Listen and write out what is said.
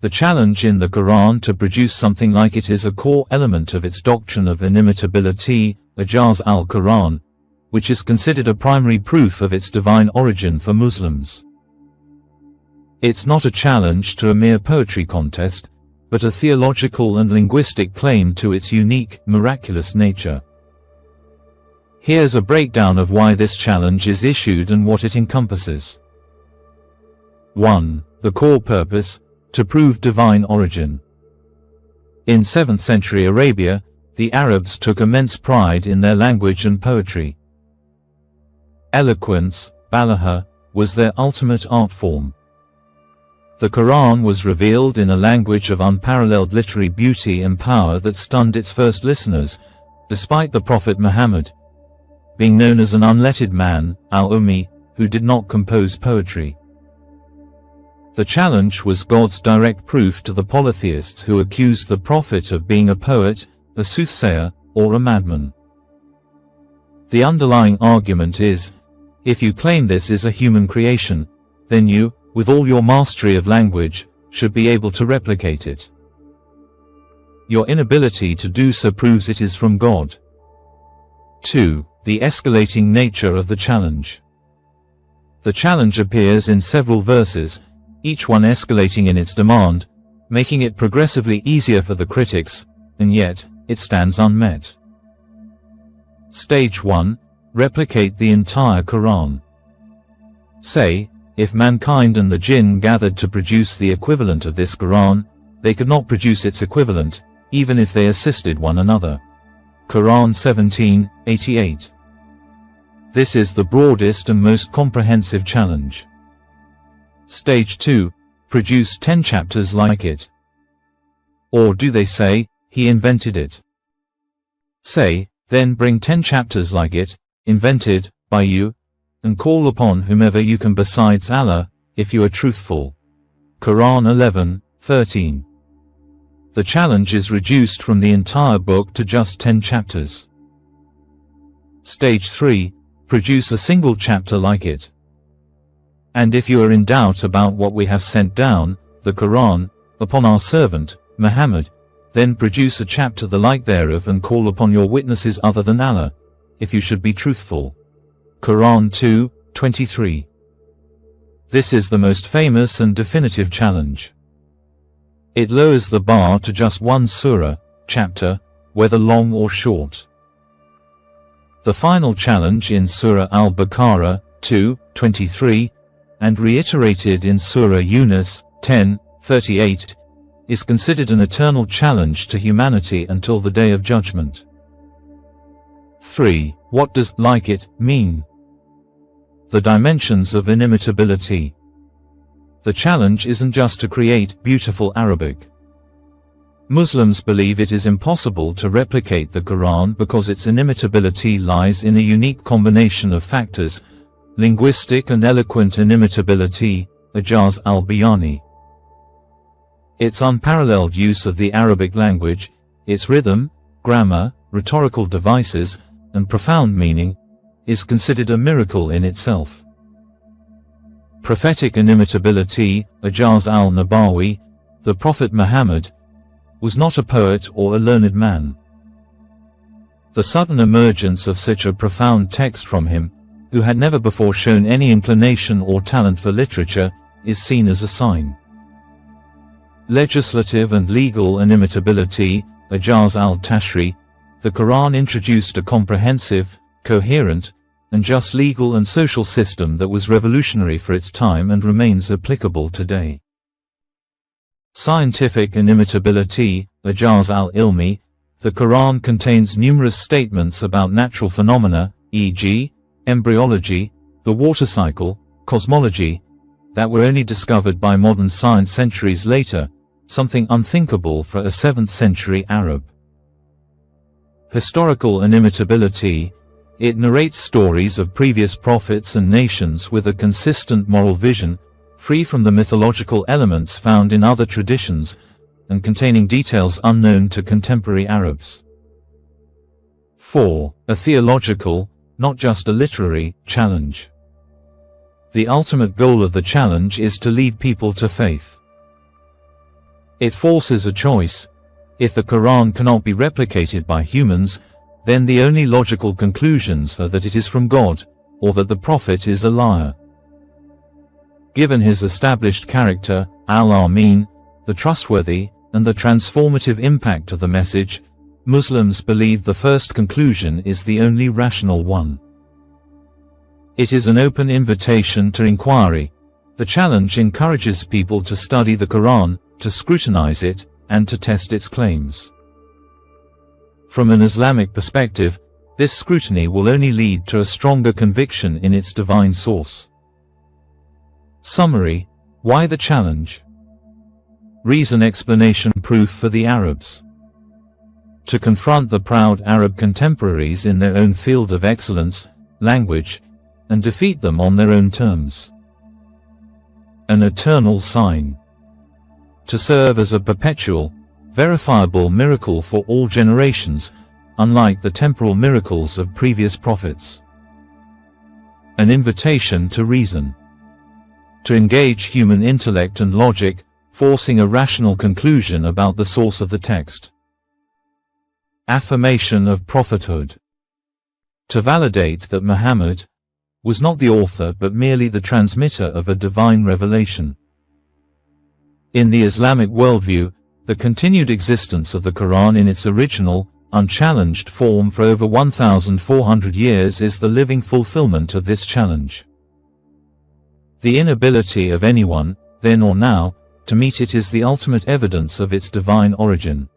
The challenge in the Quran to produce something like it is a core element of its doctrine of inimitability, Ijaz al-Quran, which is considered a primary proof of its divine origin for Muslims. It's not a challenge to a mere poetry contest, but a theological and linguistic claim to its unique, miraculous nature. Here's a breakdown of why this challenge is issued and what it encompasses. 1. The core purpose: to prove divine origin. In 7th century Arabia, the Arabs took immense pride in their language and poetry. Eloquence, balagha, was their ultimate art form. The Quran was revealed in a language of unparalleled literary beauty and power that stunned its first listeners, despite the Prophet Muhammad being known as an unlettered man, al-Ummi, who did not compose poetry. The challenge was God's direct proof to the polytheists who accused the Prophet of being a poet, a soothsayer, or a madman. The underlying argument is, if you claim this is a human creation, then you, with all your mastery of language, should be able to replicate it. Your inability to do so proves it is from God. 2. The escalating nature of the challenge. The challenge appears in several verses, each one escalating in its demand, making it progressively easier for the critics, and yet, it stands unmet. Stage 1. Replicate the entire Quran. Say, if mankind and the jinn gathered to produce the equivalent of this Quran, they could not produce its equivalent, even if they assisted one another. Quran 17:88. This is the broadest and most comprehensive challenge. Stage 2. Produce 10 chapters like it. Or do they say, he invented it? Say, then bring 10 chapters like it, invented by you, and call upon whomever you can besides Allah, if you are truthful. Quran 11:13. The challenge is reduced from the entire book to just 10 chapters. Stage 3. Produce a single chapter like it. And if you are in doubt about what we have sent down, the Quran, upon our servant, Muhammad, then produce a chapter the like thereof and call upon your witnesses other than Allah, if you should be truthful. Quran 2:23. This is the most famous and definitive challenge. It lowers the bar to just one surah, chapter, whether long or short. The final challenge in Surah Al-Baqarah 2:23, and reiterated in Surah Yunus 10:38, is considered an eternal challenge to humanity until the Day of Judgment. 3. What does like it mean? The dimensions of inimitability. The challenge isn't just to create beautiful Arabic. Muslims believe it is impossible to replicate the Quran because its inimitability lies in a unique combination of factors: linguistic and eloquent inimitability, Ijaz al-Bayani. Its unparalleled use of the Arabic language, its rhythm, grammar, rhetorical devices, and profound meaning, is considered a miracle in itself. Prophetic inimitability, Ijaz al-Nabawi, the Prophet Muhammad, was not a poet or a learned man. The sudden emergence of such a profound text from him, who had never before shown any inclination or talent for literature, is seen as a sign. Legislative and legal inimitability, Ijaz al-Tashri, the Quran introduced a comprehensive, coherent, and just legal and social system that was revolutionary for its time and remains applicable today. Scientific inimitability, Ijaz al-Ilmi, the Quran contains numerous statements about natural phenomena, e.g., embryology, the water cycle, cosmology, that were only discovered by modern science centuries later, something unthinkable for a 7th century Arab. Historical inimitability, it narrates stories of previous prophets and nations with a consistent moral vision, free from the mythological elements found in other traditions, and containing details unknown to contemporary Arabs. 4. A theological, not just a literary, challenge. The ultimate goal of the challenge is to lead people to faith. It forces a choice. If the Quran cannot be replicated by humans, then the only logical conclusions are that it is from God, or that the Prophet is a liar. Given his established character, Al-Amin, the trustworthy, and the transformative impact of the message, Muslims believe the first conclusion is the only rational one. It is an open invitation to inquiry. The challenge encourages people to study the Quran, to scrutinize it, and to test its claims. From an Islamic perspective, this scrutiny will only lead to a stronger conviction in its divine source. Summary: why the challenge? Reason, explanation, proof for the Arabs. To confront the proud Arab contemporaries in their own field of excellence, language, and defeat them on their own terms. An eternal sign. To serve as a perpetual, verifiable miracle for all generations, unlike the temporal miracles of previous prophets. An invitation to reason. To engage human intellect and logic, forcing a rational conclusion about the source of the text. Affirmation of prophethood. To validate that Muhammad was not the author but merely the transmitter of a divine revelation. In the Islamic worldview, the continued existence of the Quran in its original, unchallenged form for over 1,400 years is the living fulfillment of this challenge. The inability of anyone, then or now, to meet it is the ultimate evidence of its divine origin.